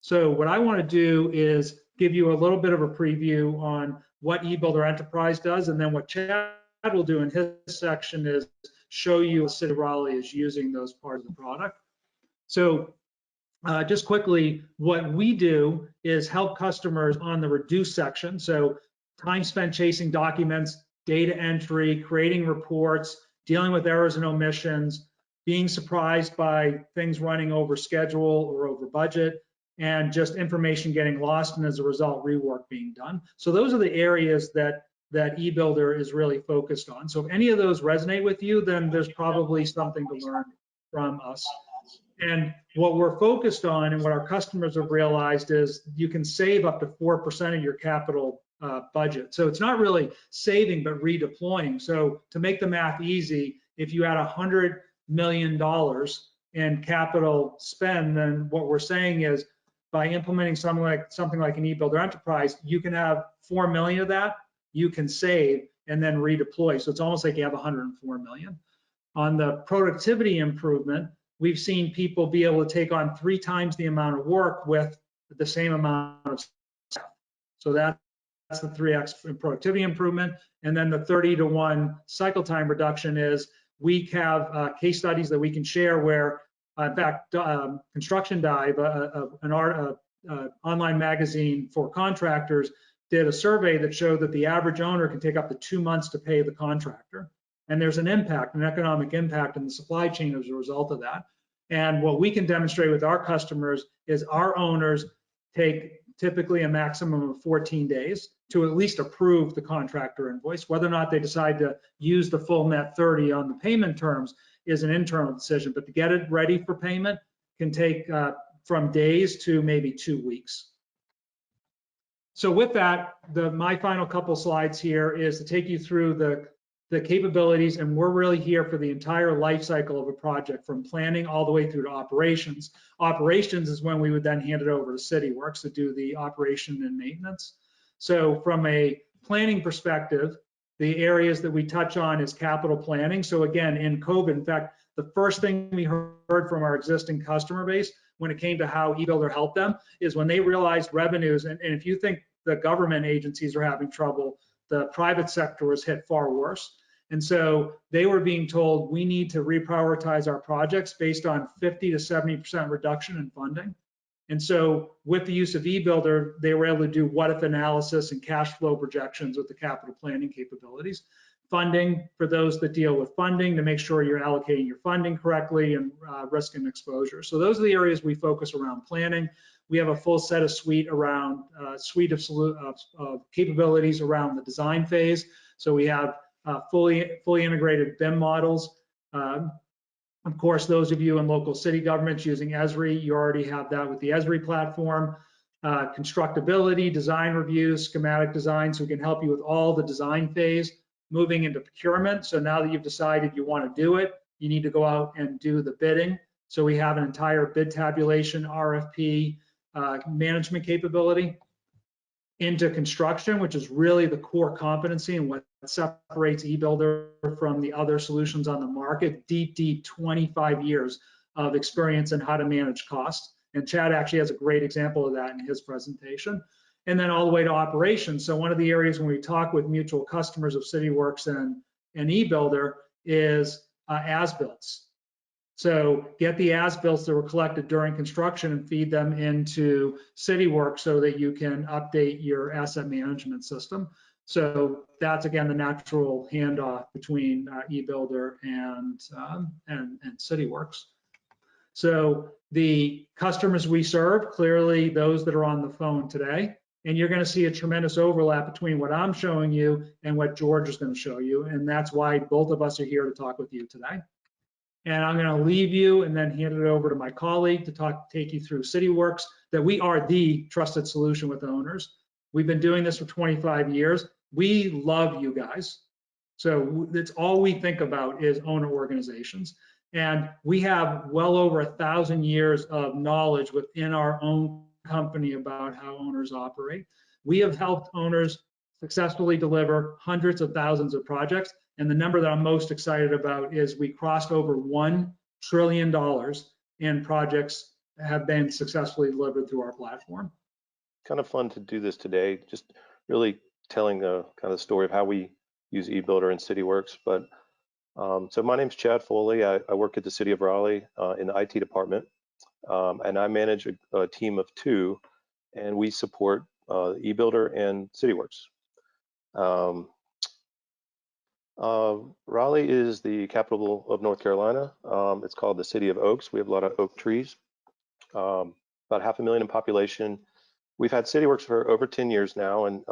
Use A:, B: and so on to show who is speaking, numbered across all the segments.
A: So what I want to do is give you a little bit of a preview on what eBuilder Enterprise does, and then what Chad will do in his section is show you how City of Raleigh is using those parts of the product. So just quickly, what we do is help customers on the reduce section. So time spent chasing documents, data entry, creating reports, dealing with errors and omissions, being surprised by things running over schedule or over budget, and just information getting lost, and as a result, rework being done. So those are the areas that eBuilder is really focused on. So if any of those resonate with you, then there's probably something to learn from us. And what we're focused on and what our customers have realized is you can save up to 4% of your capital budget. So it's not really saving, but redeploying. So to make the math easy, if you had $100 million in capital spend, then what we're saying is by implementing something like an eBuilder Enterprise, you can have 4 million of that you can save and then redeploy. So it's almost like you have 104 million. On the productivity improvement, we've seen people be able to take on 3 times the amount of work with the same amount of staff. So that's the 3x productivity improvement. And then the 30-to-1 cycle time reduction is we have case studies that we can share where, in fact, Construction Dive, an online magazine for contractors, did a survey that showed that the average owner can take up to 2 months to pay the contractor. And there's an impact, an economic impact in the supply chain as a result of that. And what we can demonstrate with our customers is our owners take typically a maximum of 14 days to at least approve the contractor invoice. Whether or not they decide to use the full net 30 on the payment terms is an internal decision, but to get it ready for payment can take from days to maybe 2 weeks. So with that, my final couple slides here is to take you through the capabilities, and we're really here for the entire life cycle of a project, from planning all the way through to operations. Operations is when we would then hand it over to Cityworks to do the operation and maintenance. So from a planning perspective, the areas that we touch on is capital planning. So again, in COVID, in fact, the first thing we heard from our existing customer base when it came to how eBuilder helped them is when they realized revenues, and if you think the government agencies are having trouble, the private sector was hit far worse. And so they were being told, we need to reprioritize our projects based on 50 to 70% reduction in funding. And so with the use of eBuilder, they were able to do what if analysis and cash flow projections with the capital planning capabilities. Funding, for those that deal with funding, to make sure you're allocating your funding correctly, and risk and exposure. So those are the areas we focus around planning. We have a full set of suite of capabilities around the design phase. So we have fully integrated BIM models. Of course, those of you in local city governments using Esri, you already have that with the Esri platform. Constructability, design reviews, schematic design, so we can help you with all the design phase. Moving into procurement, so now that you've decided you want to do it, you need to go out and do the bidding. So we have an entire bid tabulation, RFP management capability. Into construction, which is really the core competency and what separates eBuilder from the other solutions on the market. Deep 25 years of experience in how to manage costs. And Chad actually has a great example of that in his presentation. And then all the way to operations. So one of the areas when we talk with mutual customers of Cityworks and eBuilder is as-builts. So get the as-builts that were collected during construction and feed them into Cityworks so that you can update your asset management system. So that's, again, the natural handoff between eBuilder and Cityworks. So the customers we serve, clearly those that are on the phone today, and you're going to see a tremendous overlap between what I'm showing you and what George is going to show you, and that's why both of us are here to talk with you today. And I'm going to leave you and then hand it over to my colleague to take you through Cityworks, that we are the trusted solution with owners. We've been doing this for 25 years. We love you guys. So that's all we think about is owner organizations. And we have well over 1,000 years of knowledge within our own company about how owners operate. We have helped owners successfully deliver hundreds of thousands of projects. And the number that I'm most excited about is we crossed over $1 trillion in projects have been successfully delivered through our platform.
B: Kind of fun to do this today, just really telling the kind of story of how we use eBuilder and Cityworks. But so my name's Chad Foley. I work at the City of Raleigh in the IT department, and I manage a team of 2, and we support eBuilder and Cityworks. Raleigh is the capital of North Carolina. It's called the City of Oaks. We have a lot of oak trees, about 500,000 in population. We've had Cityworks for over 10 years now, and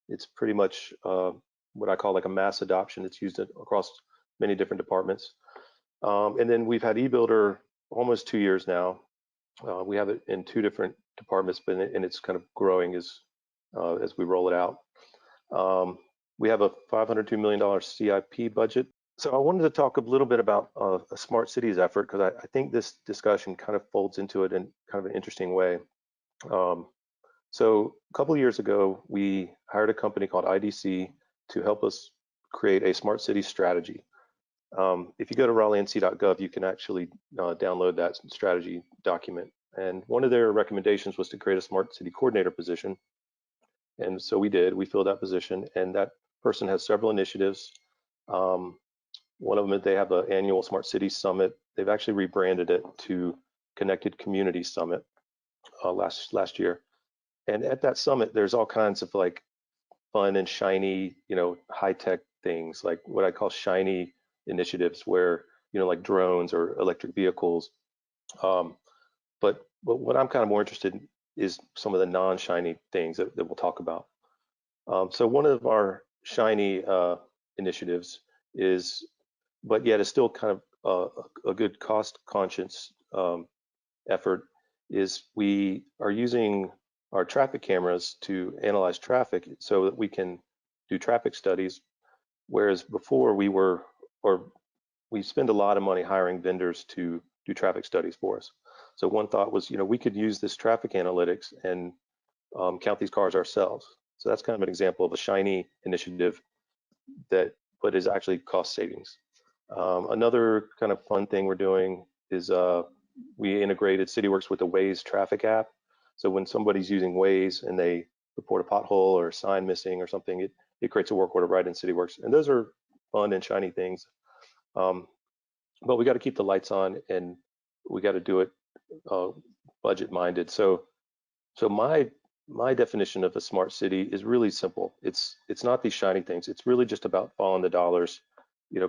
B: it's pretty much what I call like a mass adoption. It's used across many different departments. And then we've had eBuilder almost 2 years now. We have it in 2 different departments, and it's kind of growing as we roll it out. We have a $502 million CIP budget. So I wanted to talk a little bit about a smart cities effort, because I think this discussion kind of folds into it in kind of an interesting way. So a couple of years ago, we hired a company called IDC to help us create a smart city strategy. If you go to raleighnc.gov, you can actually download that strategy document. And one of their recommendations was to create a smart city coordinator position. And so we did. We filled that position, and that person has several initiatives. One of them is they have an annual Smart City Summit. They've actually rebranded it to Connected Community Summit last year. And at that summit, there's all kinds of like fun and shiny, high-tech things, like what I call shiny initiatives, where, like drones or electric vehicles. But what I'm kind of more interested in is some of the non-shiny things that we'll talk about. So one of our shiny initiatives is, but yet it's still kind of a good cost-conscious effort, is we are using our traffic cameras to analyze traffic so that we can do traffic studies, whereas before we spend a lot of money hiring vendors to do traffic studies for us. So one thought was, we could use this traffic analytics and count these cars ourselves. So that's kind of an example of a shiny initiative but is actually cost savings. Another kind of fun thing we're doing is we integrated Cityworks with the Waze traffic app. So when somebody's using Waze and they report a pothole or a sign missing or something, it creates a work order right in Cityworks. And those are fun and shiny things. But we got to keep the lights on, and we got to do it budget minded. So my definition of a smart city is really simple. It's not these shiny things. It's really just about following the dollars,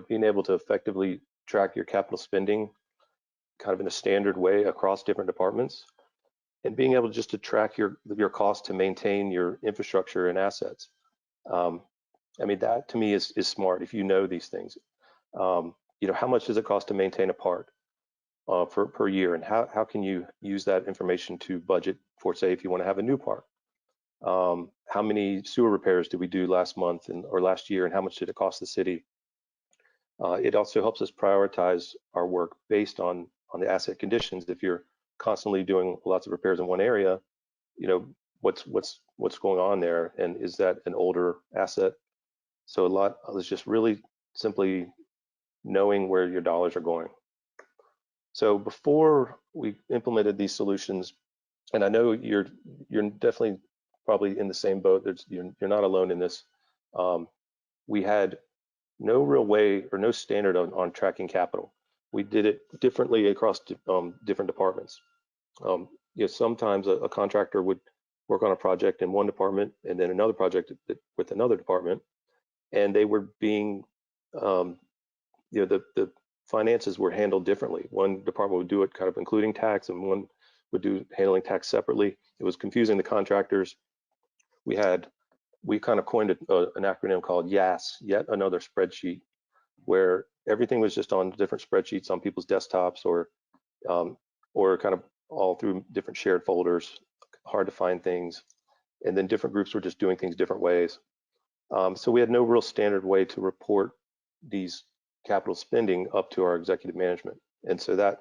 B: being able to effectively track your capital spending kind of in a standard way across different departments, and being able just to track your cost to maintain your infrastructure and assets. That to me is smart if you know these things. How much does it cost to maintain a park per year, and how can you use that information to budget for, say, if you want to have a new park? How many sewer repairs did we do last month or last year, and how much did it cost the city? It also helps us prioritize our work based on the asset conditions. If you're constantly doing lots of repairs in one area, what's going on there, and is that an older asset? So a lot is just really simply knowing where your dollars are going. So before we implemented these solutions, and I know you're definitely probably in the same boat, you're not alone in this. We had no real way or no standard on tracking capital. We did it differently across different departments. Sometimes a contractor would work on a project in one department and then another project with another department, and they were being, the finances were handled differently. One department would do it kind of including tax, and one would do handling tax separately. It was confusing the contractors. We kind of coined an acronym called YAS, yet another spreadsheet, where everything was just on different spreadsheets on people's desktops or kind of all through different shared folders, hard to find things. And then different groups were just doing things different ways. So we had no real standard way to report these capital spending up to our executive management. And so that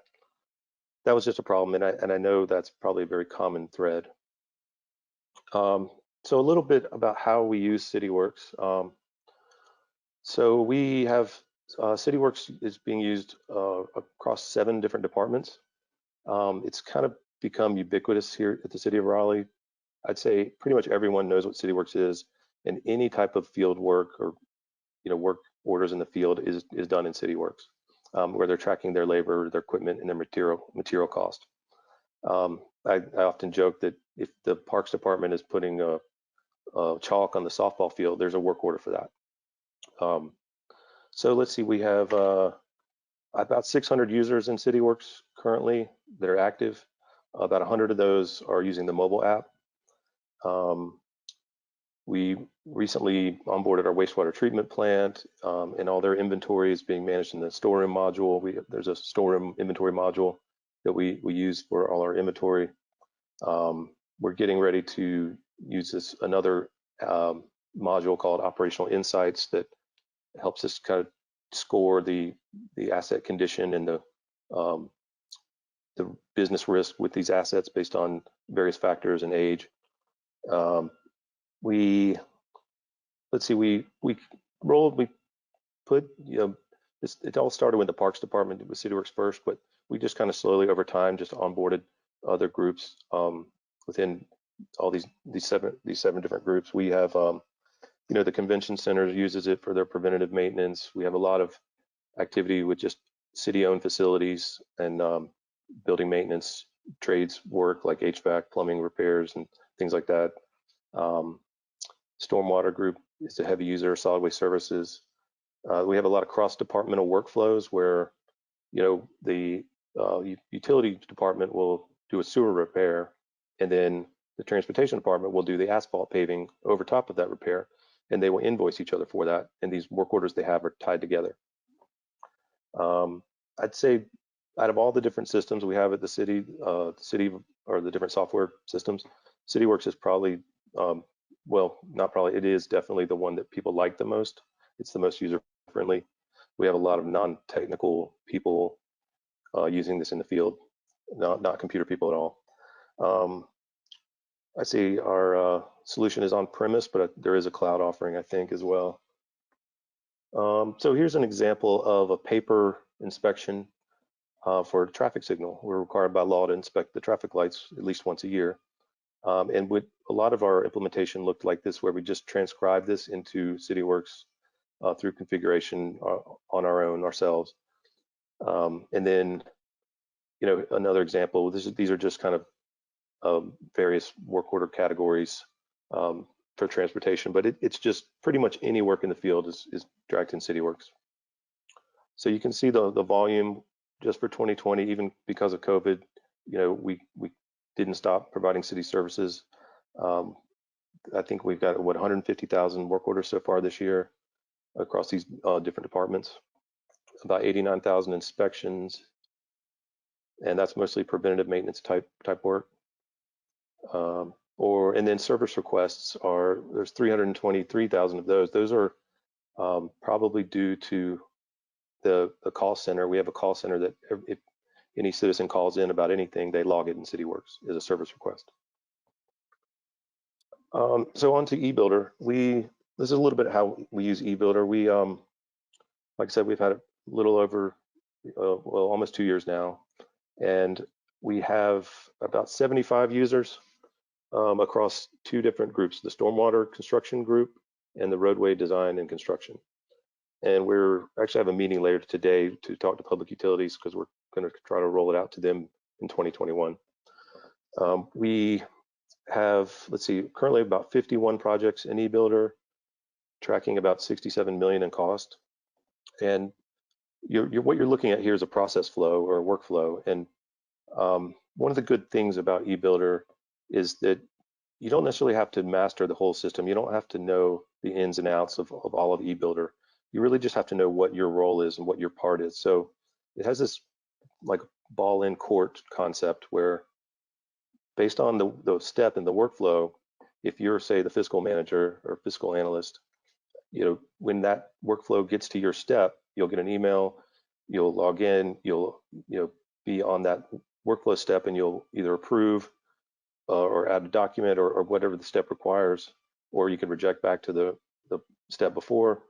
B: was just a problem. And I know that's probably a very common thread. So a little bit about how we use Cityworks. So we have Cityworks is being used across 7 different departments. It's kind of become ubiquitous here at the City of Raleigh. I'd say pretty much everyone knows what Cityworks is, and any type of field work or work orders in the field is done in Cityworks, where they're tracking their labor, their equipment, and their material cost. I often joke that if the Parks Department is putting a chalk on the softball field, there's a work order for that. So let's see, we have about 600 users in Cityworks currently that are active. About 100 of those are using the mobile app. We recently onboarded our wastewater treatment plant, and all their inventory is being managed in the storeroom module. There's a storeroom inventory module that we use for all our inventory. We're getting ready to use another module called Operational Insights that helps us kind of score the asset condition and the business risk with these assets based on various factors and age. We put, it all started with the Parks Department with Cityworks first, but we just kind of slowly over time just onboarded other groups within all these seven different groups. We have the convention center uses it for their preventative maintenance. We have a lot of activity with just city-owned facilities and building maintenance trades work like HVAC, plumbing repairs, and things like that. Stormwater group is a heavy user of solid waste services. We have a lot of cross-departmental workflows where, the utility department will do a sewer repair, and then the transportation department will do the asphalt paving over top of that repair, and they will invoice each other for that. And these work orders they have are tied together. I'd say out of all the different systems we have at the city, or the different software systems, Cityworks is probably, well, not probably, it is definitely the one that people like the most. It's the most user friendly. We have a lot of non-technical people using this in the field, not computer people at all. I see our solution is on premise, but there is a cloud offering, I think, as well. So here's an example of a paper inspection for a traffic signal. We're required by law to inspect the traffic lights at least once a year. And with a lot of our implementation looked like this, where we just transcribe this into Cityworks through configuration on our own ourselves. And then, another example, these are just kind of various work order categories for transportation, but it's just pretty much any work in the field is dragged in Cityworks. So you can see the volume just for 2020, even because of COVID, we didn't stop providing city services. I think we've got 150,000 work orders so far this year across these different departments, about 89,000 inspections, and that's mostly preventative maintenance type work. And then service requests there's 323,000 of those. Those are probably due to the call center. We have a call center that if any citizen calls in about anything, they log it in Cityworks as a service request. So on to eBuilder. This is a little bit how we use eBuilder. We, like I said, we've had a little over, almost 2 years now, and we have about 75 users across two different groups, the stormwater construction group and the roadway design and construction. And we're actually have a meeting later today to talk to public utilities because we're going to try to roll it out to them in 2021. We have, let's see, currently about 51 projects in eBuilder, tracking about 67 million in cost. And what you're looking at here is a process flow or a workflow. And one of the good things about eBuilder is that you don't necessarily have to master the whole system. You don't have to know the ins and outs of all of eBuilder. You really just have to know what your role is and what your part is. So it has this like ball in court concept where based on the step in the workflow, if you're, say, the fiscal manager or fiscal analyst, when that workflow gets to your step, you'll get an email, you'll log in, you'll be on that workflow step, and you'll either approve or add a document or whatever the step requires, or you can reject back to the step before.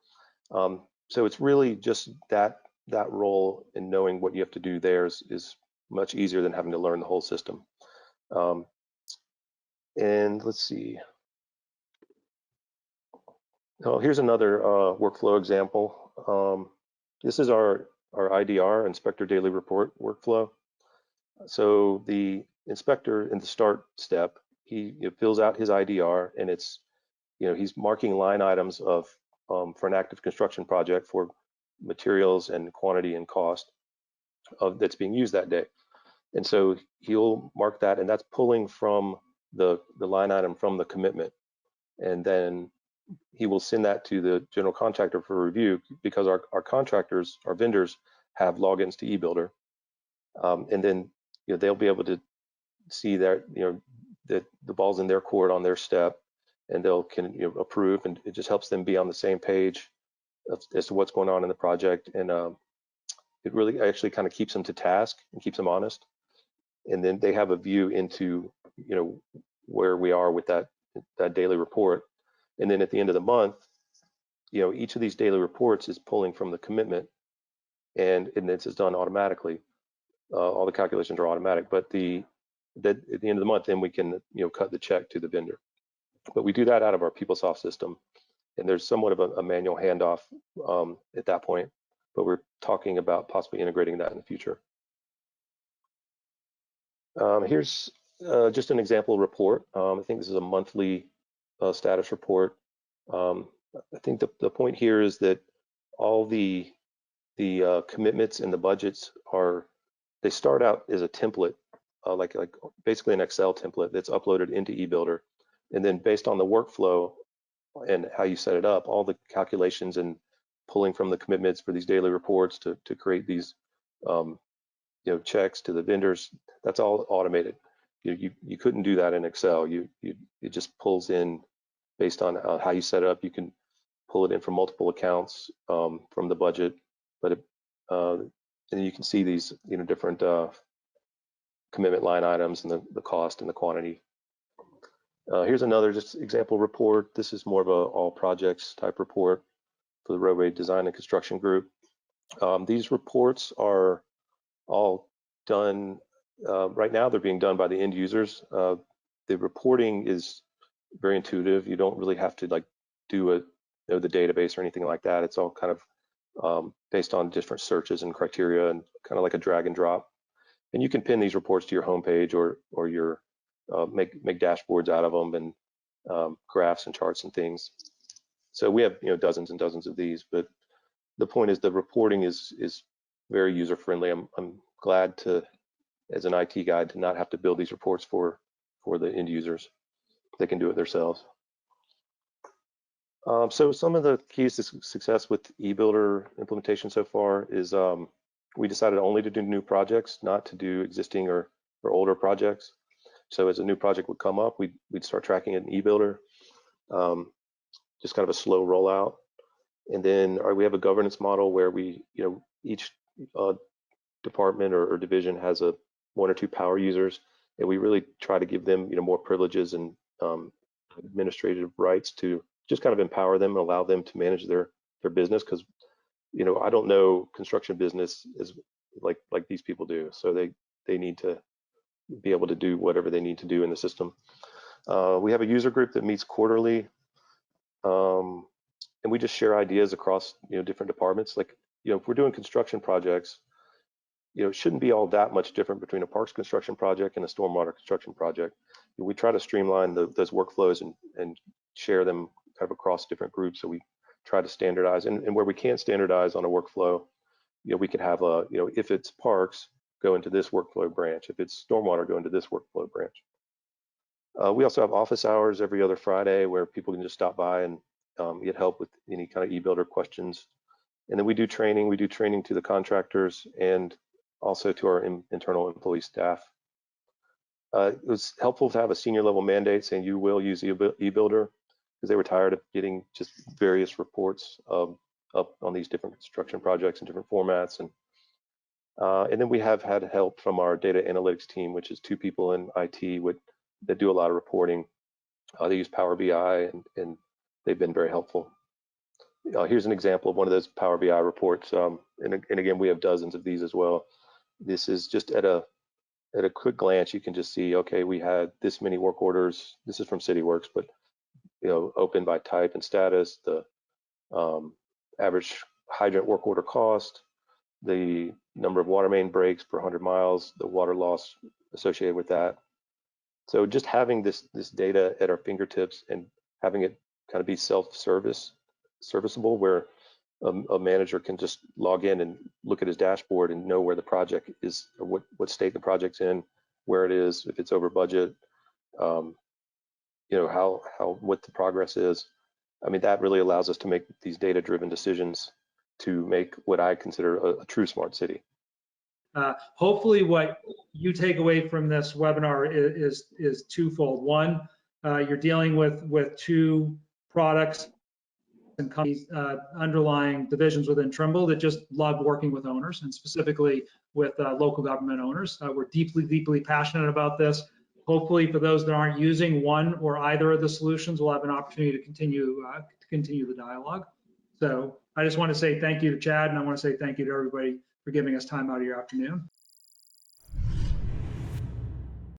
B: So it's really just that role in knowing what you have to do there is much easier than having to learn the whole system. And let's see. Oh, here's another workflow example. This is our IDR, Inspector Daily Report workflow. So the inspector in the start step, he fills out his IDR, and it's, he's marking line items of for an active construction project for materials and quantity and cost of that's being used that day. And so he'll mark that, and that's pulling from the line item from the commitment. And then he will send that to the general contractor for review, because our contractors, our vendors, have logins to eBuilder. And then they'll be able to see that that the ball's in their court on their step, and they'll approve, and it just helps them be on the same page as to what's going on in the project. And it really actually kind of keeps them to task and keeps them honest. And then they have a view into where we are with that daily report. And then at the end of the month, each of these daily reports is pulling from the commitment, and this is done automatically. All the calculations are automatic, but at the end of the month, then we can cut the check to the vendor. But we do that out of our PeopleSoft system, and there's somewhat of a manual handoff at that point, but we're talking about possibly integrating that in the future. Here's just an example report. I think this is a monthly status report. I think the point here is that all the commitments and the budgets they start out as a template, like basically an Excel template that's uploaded into eBuilder, and then based on the workflow and how you set it up, all the calculations and pulling from the commitments for these daily reports to create these checks to the vendors, that's all automated. You couldn't do that in Excel. It just pulls in based on how you set it up. You can pull it in from multiple accounts from the budget, but and you can see these different commitment line items and the cost and the quantity. Here's another just example report. This is more of a all projects type report for the roadway design and construction group. These reports are all done right now. They're being done by the end users. The reporting is very intuitive. You don't really have to do the database or anything like that. It's all kind of based on different searches and criteria, and kind of like a drag and drop. And you can pin these reports to your homepage or your make dashboards out of them, and graphs and charts and things. So we have dozens and dozens of these, but the point is the reporting is very user friendly. I'm glad to, as an IT guy, to not have to build these reports for the end users. They can do it themselves. So some of the keys to success with eBuilder implementation so far is we decided only to do new projects, not to do existing or older projects. So as a new project would come up, we'd start tracking it in eBuilder, just kind of a slow rollout. And then we have a governance model where each department or division has one or two power users, and we really try to give them more privileges and administrative rights to just kind of empower them and allow them to manage their business, because I don't know construction business is like these people do, so they need to be able to do whatever they need to do in the system. We have a user group that meets quarterly, and we just share ideas across different departments. Like if we're doing construction projects, it shouldn't be all that much different between a parks construction project and a stormwater construction project. We try to streamline those workflows and share them kind of across different groups. So we try to standardize, and where we can't standardize on a workflow, we could have if it's parks, go into this workflow branch. If it's stormwater, go into this workflow branch. We also have office hours every other Friday where people can just stop by and get help with any kind of eBuilder questions. And then we do training. We do training to the contractors and also to our internal employee staff. It was helpful to have a senior level mandate saying you will use eBuilder, because they were tired of getting just various reports up on these different construction projects in different formats. And then we have had help from our data analytics team, which is 2 people in IT that do a lot of reporting. They use Power BI, and they've been very helpful. Here's an example of one of those Power BI reports. And again, we have dozens of these as well. This is just at a at a quick glance, you can just see, okay, we had this many work orders. This is from Cityworks, but open by type and status, the average hydrant work order cost, the number of water main breaks per 100 miles, the water loss associated with that. So just having this data at our fingertips and having it kind of be serviceable, where a manager can just log in and look at his dashboard and know where the project is, or what state the project's in, where it is, if it's over budget, what the progress is. I mean, that really allows us to make these data-driven decisions to make what I consider a true smart city.
A: Hopefully what you take away from this webinar is twofold. One, you're dealing with two products and companies, underlying divisions within Trimble that just love working with owners, and specifically with local government owners. We're deeply passionate about this. Hopefully for those that aren't using one or either of the solutions, we'll have an opportunity to continue the dialogue. So I just want to say thank you to Chad, and I want to say thank you to everybody for giving us time out of your afternoon.